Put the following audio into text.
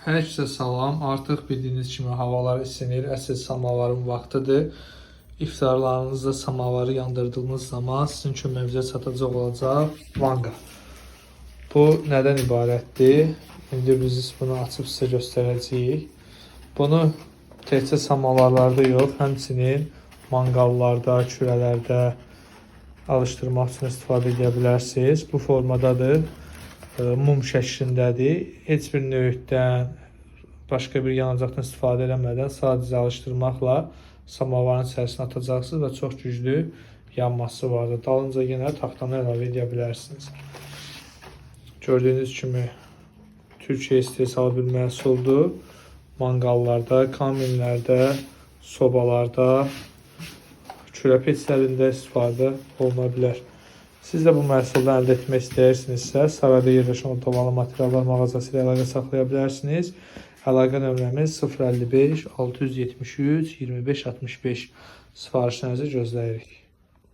Hər kəsə salam. Artıq bildiyiniz kimi havalar isinir, əsl samavarın vaxtıdır. İftarlarınızda samavarı yandırdığınız zaman sizin köməyinizə çatacaq olacaq vanqa. Bu nədən ibarətdir? İndi biz bunu açıb sizə göstərəcəyik. Bunu təkcə samavarlarda yox, həmçinin manqallarda, kürələrdə alışdırmaq üçün istifadə edə bilərsiniz. Bu formadadır. Mum şəklindədir. Heç bir nöğütdən, başqa bir yanacaqdan istifadə eləmədən sadəcə alışdırmaqla samavarın içərisinə atacaqsınız və çox güclü yanması vardır. Dalınca yenə taxtanı əlavə edə bilərsiniz. Gördüyünüz kimi Türkiyə istehsalı bir məhsuldur. Manqallarda, kaminlərdə, sobalarda, kürə peçlərində istifadə oluna bilər. Siz də bu məhsuldan əldə etmək istəyirsinizsə, sarayda yerləşən otomalı materiallar mağazası ilə əlaqə saxlaya bilərsiniz. Əlaqə nömrəmiz 055 673 25 65. Sifarişlərinizi gözləyirik.